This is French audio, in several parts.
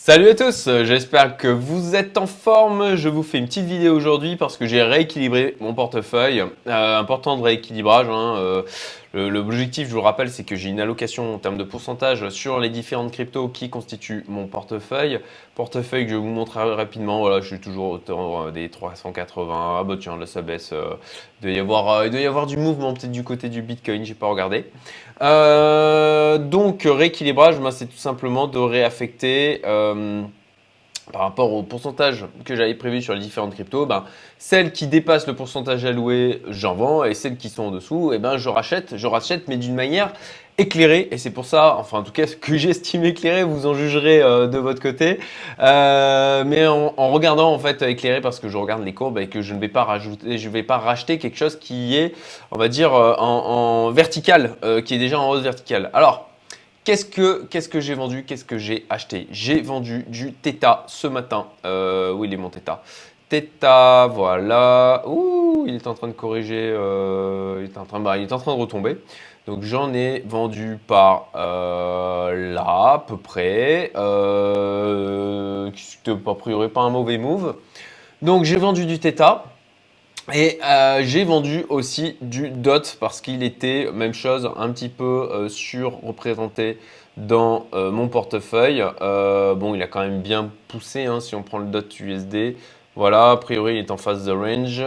Salut à tous, j'espère que vous êtes en forme. Je vous fais une petite vidéo aujourd'hui parce que j'ai rééquilibré mon portefeuille. Important de rééquilibrage, hein. L'objectif, je vous le rappelle, c'est que j'ai une allocation en termes de pourcentage sur les différentes cryptos qui constituent mon portefeuille. Portefeuille que je vous montrerai rapidement. Voilà, je suis toujours autour des 380. Ah bah tiens, là ça baisse. Il doit y avoir du mouvement peut-être du côté du Bitcoin, j'ai pas regardé. Donc rééquilibrage, ben, c'est tout simplement de réaffecter par rapport au pourcentage que j'avais prévu sur les différentes cryptos, ben, celles qui dépassent le pourcentage alloué, j'en vends, et celles qui sont en dessous, eh ben, je rachète, mais d'une manière éclairée. Et c'est pour ça, enfin en tout cas ce que j'estime éclairé, vous en jugerez de votre côté. Mais en regardant en fait éclairé parce que je regarde les courbes et que je ne vais pas rajouter, je vais pas racheter quelque chose qui est, on va dire, en vertical, qui est déjà en hausse verticale. Alors, qu'est-ce que j'ai vendu? Qu'est-ce que j'ai acheté? J'ai vendu du Theta ce matin. Où il est mon Theta? Theta, voilà. Ouh, il est en train de corriger. Il est en train de retomber. Donc j'en ai vendu par là à peu près. C'était a priori pas un mauvais move. Donc j'ai vendu du Theta. Et j'ai vendu aussi du DOT parce qu'il était, même chose, un petit peu surreprésenté dans mon portefeuille. Bon, il a quand même bien poussé hein, si on prend le DOT USD. Voilà, a priori, il est en phase de range.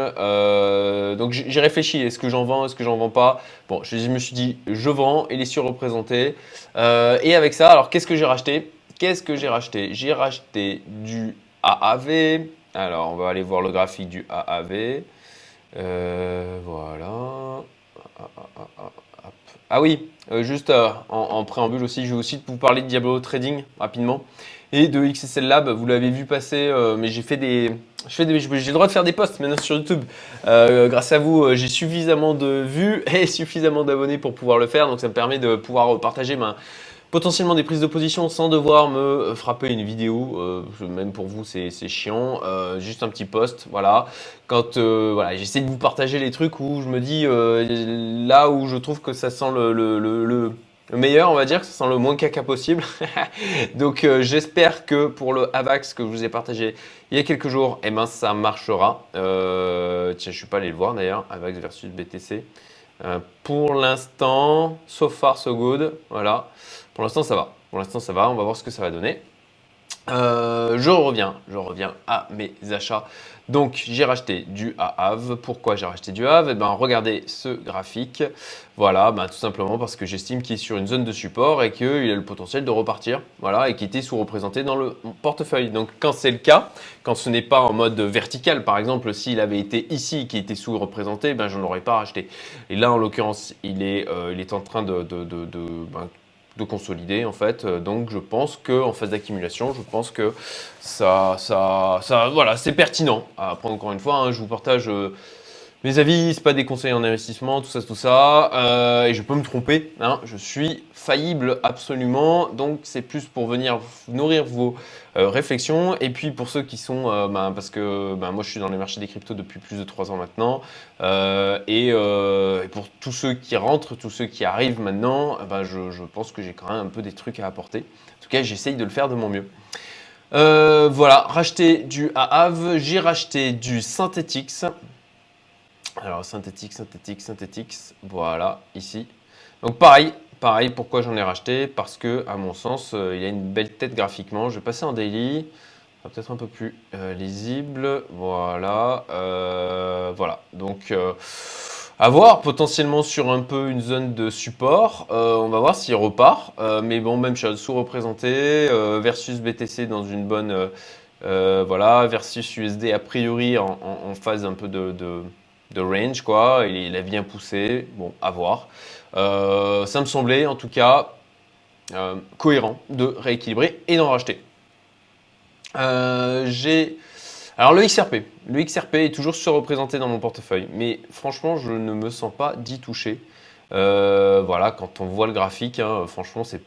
Donc j'ai réfléchi, est-ce que j'en vends, est-ce que j'en vends pas? Bon, je me suis dit, je vends, il est surreprésenté. Et avec ça, alors qu'est-ce que j'ai racheté? Qu'est-ce que j'ai racheté? J'ai racheté du AAV. Alors, on va aller voir le graphique du AAV. Voilà. Ah oui, juste en préambule aussi, je vais aussi vous parler de Diablo Trading rapidement et de XSL Lab. Vous l'avez vu passer, mais j'ai le droit de faire des posts maintenant sur YouTube. Grâce à vous, j'ai suffisamment de vues et suffisamment d'abonnés pour pouvoir le faire. Donc ça me permet de pouvoir partager potentiellement des prises de position sans devoir me frapper une vidéo. Même pour vous, c'est chiant. Juste un petit post, voilà. Quand voilà, j'essaie de vous partager les trucs où je me dis là où je trouve que ça sent le meilleur, on va dire, que ça sent le moins caca possible. Donc j'espère que pour le AVAX que je vous ai partagé il y a quelques jours, eh ben, ça marchera. Tiens, je suis pas allé le voir d'ailleurs, AVAX versus BTC. Pour l'instant, so far so good. Voilà. Pour l'instant, ça va. Pour l'instant, ça va. On va voir ce que ça va donner. Je reviens à mes achats. Donc, j'ai racheté du AAV. Pourquoi j'ai racheté du AAV? Eh ben, regardez ce graphique. Voilà, ben, tout simplement parce que j'estime qu'il est sur une zone de support et qu'il a le potentiel de repartir. Voilà, et qu'il était sous-représenté dans le portefeuille. Donc, quand c'est le cas, quand ce n'est pas en mode vertical, par exemple, s'il avait été ici, qui était sous-représenté, ben, je n'aurais pas racheté. Et là, en l'occurrence, il est en train de consolider en fait. Donc je pense que en phase d'accumulation, je pense que voilà, c'est pertinent. Après encore une fois, hein, je vous partage mes avis, c'est pas des conseils en investissement, tout ça, et je peux me tromper, hein, je suis faillible absolument, donc c'est plus pour venir nourrir vos réflexions, et puis pour ceux qui sont, parce que moi je suis dans les marchés des cryptos depuis plus de 3 ans maintenant, et pour tous ceux qui rentrent, tous ceux qui arrivent maintenant, je pense que j'ai quand même un peu des trucs à apporter. En tout cas, j'essaye de le faire de mon mieux. Voilà, racheter du AAV, j'ai racheté du Synthetix. Alors, Synthetix, voilà, ici. Donc, pareil, pourquoi j'en ai racheté? Parce que, à mon sens, il a une belle tête graphiquement. Je vais passer en daily. Peut-être un peu plus lisible. Voilà. Voilà. Donc, à voir potentiellement sur un peu une zone de support. On va voir s'il repart. Mais bon, même chose, sous-représenté versus BTC dans une bonne. Voilà, versus USD a priori en phase un peu de range, quoi. Il a bien poussé. Bon, à voir. Ça me semblait, en tout cas, cohérent de rééquilibrer et d'en racheter. Alors le XRP. Le XRP est toujours surreprésenté dans mon portefeuille, mais franchement, je ne me sens pas d'y toucher. Voilà, quand on voit le graphique, hein, franchement, c'est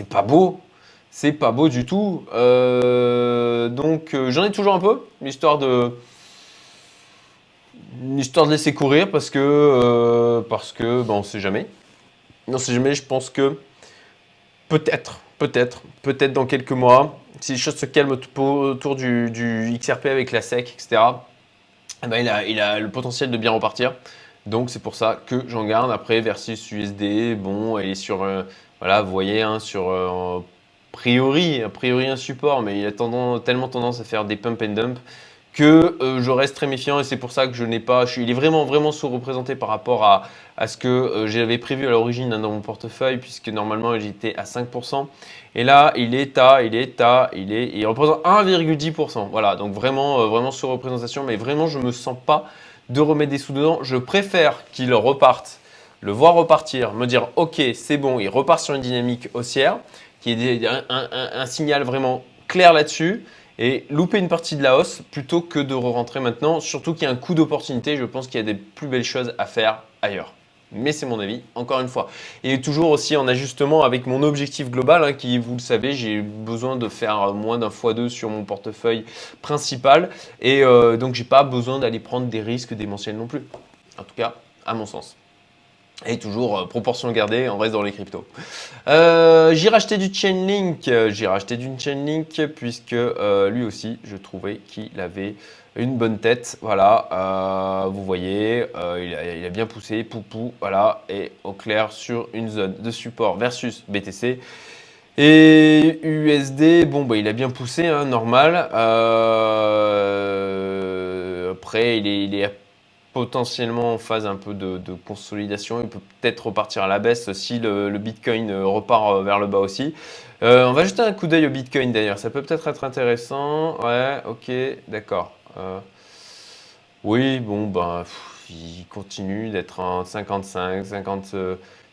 pas beau. C'est pas beau du tout. Donc j'en ai toujours un peu, histoire de laisser courir parce que on sait jamais. On sait jamais, je pense que peut-être dans quelques mois, si les choses se calment autour du XRP avec la SEC, etc., eh ben, il a le potentiel de bien repartir. Donc c'est pour ça que j'en garde. Après, versus USD, bon, elle est sur, voilà, vous voyez, hein, sur a priori un support, mais il a tellement tendance à faire des pump and dump que je reste très méfiant et c'est pour ça que je n'ai pas. Il est vraiment, vraiment sous-représenté par rapport à ce que j'avais prévu à l'origine, hein, dans mon portefeuille, puisque normalement j'étais à 5%. Et là, il représente 1,10%. Voilà, donc vraiment, vraiment sous-représentation, mais vraiment, je ne me sens pas de remettre des sous dedans. Je préfère qu'il reparte, le voir repartir, me dire ok, c'est bon, il repart sur une dynamique haussière, qui est un signal vraiment clair là-dessus et louper une partie de la hausse plutôt que de re-rentrer maintenant. Surtout qu'il y a un coup d'opportunité, je pense qu'il y a des plus belles choses à faire ailleurs. Mais c'est mon avis, encore une fois. Et toujours aussi en ajustement avec mon objectif global, hein, qui, vous le savez, j'ai besoin de faire moins d'un x2 sur mon portefeuille principal. Et donc, j'ai pas besoin d'aller prendre des risques démentiels non plus. En tout cas, à mon sens. Et toujours proportion gardée, on reste dans les cryptos. J'ai racheté du Chainlink, puisque lui aussi, je trouvais qu'il avait une bonne tête. Voilà, vous voyez, il a bien poussé, poupou, voilà, et au clair sur une zone de support versus BTC. Et USD, bon, bah, il a bien poussé, hein, normal. Après, il est potentiellement en phase un peu de consolidation. Il peut peut-être repartir à la baisse si le Bitcoin repart vers le bas aussi. On va jeter un coup d'œil au Bitcoin d'ailleurs. Ça peut peut-être être intéressant. Ouais, ok, d'accord. Oui, bon, ben, il continue d'être en 55, 50,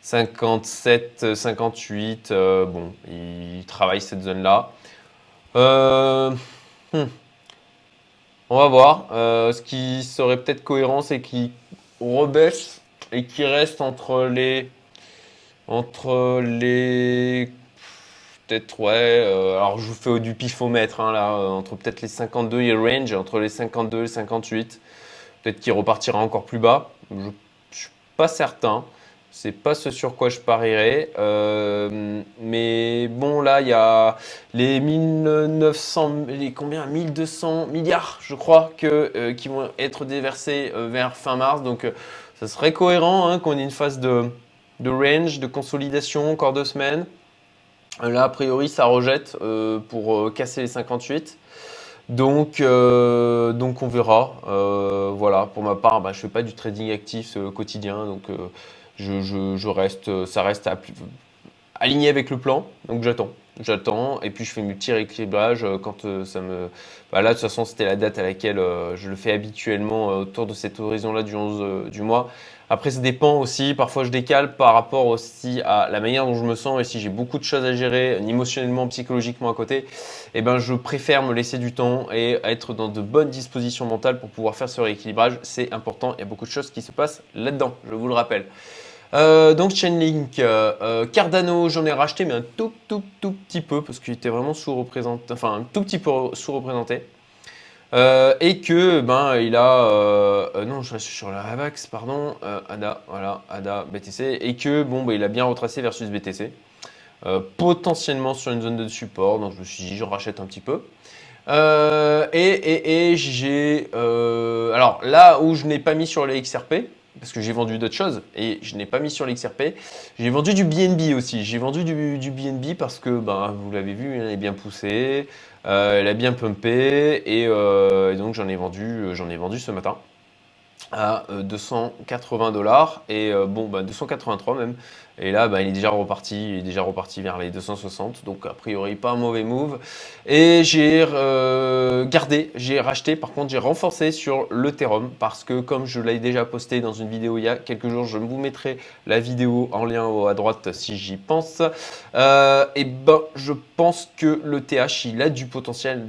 57, 58. Bon, il travaille cette zone-là. Euh, hmm. On va voir. Ce qui serait peut-être cohérent, c'est qu'il rebaisse et qu'il reste entre les, peut-être, ouais. Alors je vous fais du pifomètre, hein, là, entre peut-être les 52 et range, entre les 52 et les 58. Peut-être qu'il repartira encore plus bas. Je ne suis pas certain. C'est pas ce sur quoi je parierais. Mais bon, là, il y a les 1900, les combien 1200 milliards, je crois, qui vont être déversés vers fin mars. Donc, ça serait cohérent, hein, qu'on ait une phase de range, de consolidation, encore 2 semaines. Là, a priori, ça rejette pour casser les 58. Donc on verra. Voilà, pour ma part, bah, je fais pas du trading actif quotidien, donc je reste, ça reste aligné avec le plan. Donc j'attends, et puis je fais mes petits rééquilibrages quand ça me. Bah, là, de toute façon, c'était la date à laquelle je le fais habituellement autour de cet horizon-là du 11 du mois. Après, ça dépend aussi. Parfois, je décale par rapport aussi à la manière dont je me sens et si j'ai beaucoup de choses à gérer émotionnellement, psychologiquement à côté, eh ben, je préfère me laisser du temps et être dans de bonnes dispositions mentales pour pouvoir faire ce rééquilibrage. C'est important. Il y a beaucoup de choses qui se passent là-dedans, je vous le rappelle. Donc Chainlink, Cardano, j'en ai racheté, mais un tout petit peu parce qu'il était vraiment sous-représenté, enfin un tout petit peu sous-représenté. Et que ben il a non, je suis sur la Avax, pardon, ADA, voilà, ADA BTC, et que bon, ben, il a bien retracé versus BTC, potentiellement sur une zone de support. Donc je me suis dit je rachète un petit peu. Et j'ai alors là où je n'ai pas mis sur les XRP, parce que j'ai vendu d'autres choses et je n'ai pas mis sur les XRP, j'ai vendu du BNB aussi. J'ai vendu du BNB parce que ben, vous l'avez vu, il est bien poussé, elle a bien pumpé et donc j'en ai vendu ce matin à 280 dollars et bon bah 283 même, et là bah, il est déjà reparti vers les 260, donc a priori pas un mauvais move. Et j'ai racheté, par contre j'ai renforcé sur l'Ethereum parce que comme je l'ai déjà posté dans une vidéo il y a quelques jours, je vous mettrai la vidéo en lien à droite si j'y pense. Et ben je pense que le TH il a du potentiel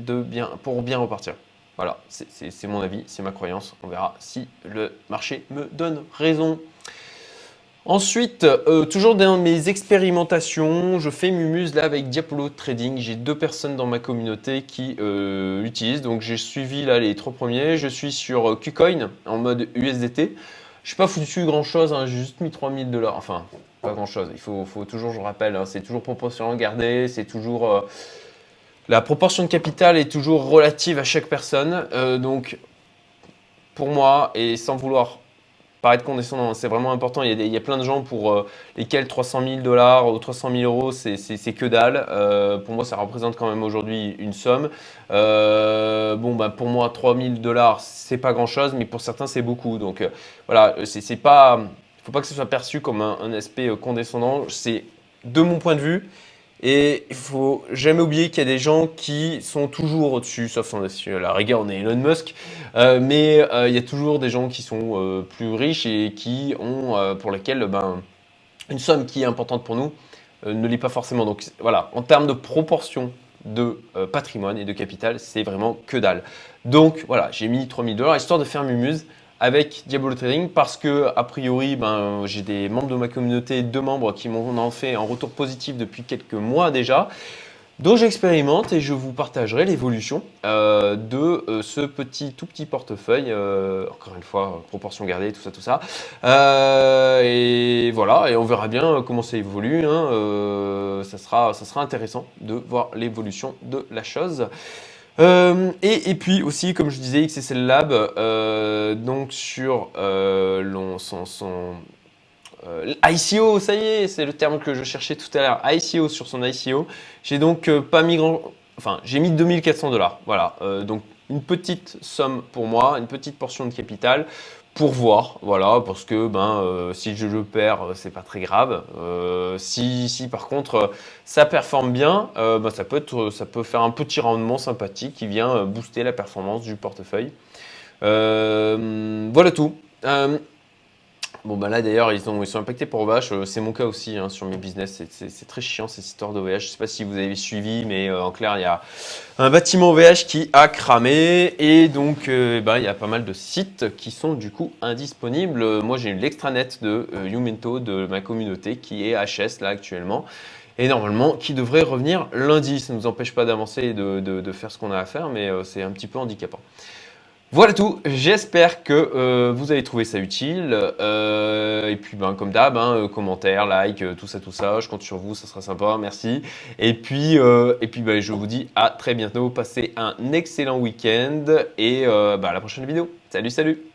pour bien repartir. Voilà, c'est mon avis, c'est ma croyance. On verra si le marché me donne raison. Ensuite, toujours dans mes expérimentations, je fais Mumuse là avec Diablo Trading. J'ai 2 personnes dans ma communauté qui l'utilisent. Donc j'ai suivi là les 3 premiers. Je suis sur KuCoin en mode USDT. Je suis pas foutu grand chose, hein, j'ai juste mis 3000 dollars. Enfin, pas grand chose. Il faut toujours, je rappelle, hein, c'est toujours proportionnellement gardé. C'est toujours. La proportion de capital est toujours relative à chaque personne. Donc, pour moi, et sans vouloir paraître condescendant, c'est vraiment important. Il y a plein de gens pour lesquels 300 000 dollars ou 300 000 euros, c'est que dalle. Pour moi, ça représente quand même aujourd'hui une somme. Bon, bah, pour moi, 3 000 dollars, c'est pas grand-chose, mais pour certains, c'est beaucoup. Donc voilà, c'est pas, faut pas que ce soit perçu comme un aspect condescendant. C'est de mon point de vue. Et il faut jamais oublier qu'il y a des gens qui sont toujours au-dessus, sauf si à la rigueur on est Elon Musk, mais il y a toujours des gens qui sont plus riches et qui ont, pour lesquels une somme qui est importante pour nous ne l'est pas forcément. Donc voilà, en termes de proportion de patrimoine et de capital, c'est vraiment que dalle. Donc voilà, j'ai mis 3000 dollars histoire de faire mumuse avec Diabolo Trading parce que a priori j'ai des membres de ma communauté, deux membres qui m'ont en fait un retour positif depuis quelques mois déjà. Donc j'expérimente et je vous partagerai l'évolution de ce tout petit portefeuille, encore une fois, proportion gardée, tout ça. Et voilà, et on verra bien comment ça évolue, hein. Ça sera intéressant de voir l'évolution de la chose. Et puis aussi, comme je disais, XSL Lab, donc sur son ICO, ça y est, c'est le terme que je cherchais tout à l'heure. ICO sur son ICO. J'ai donc pas mis enfin, j'ai mis 2400 dollars. Voilà. Donc une petite somme pour moi, une petite portion de capital pour voir. Voilà. Parce que si je le perds, c'est pas très grave. Si par contre ça performe bien, ça peut faire un petit rendement sympathique qui vient booster la performance du portefeuille. Voilà tout. Bon, bah là d'ailleurs, ils sont impactés pour OVH. C'est mon cas aussi hein, sur mes business. C'est très chiant cette histoire d'OVH. Je ne sais pas si vous avez suivi, mais en clair, il y a un bâtiment OVH qui a cramé. Et donc, il y a pas mal de sites qui sont du coup indisponibles. Moi, j'ai eu l'extranet de Youmento, de ma communauté, qui est HS là actuellement. Et normalement, qui devrait revenir lundi. Ça ne nous empêche pas d'avancer et de faire ce qu'on a à faire, mais c'est un petit peu handicapant. Voilà tout, j'espère que vous avez trouvé ça utile. Et puis comme d'hab, commentaires, like, tout ça, je compte sur vous, ça sera sympa, merci. Et puis je vous dis à très bientôt, passez un excellent week-end et à la prochaine vidéo. Salut, salut!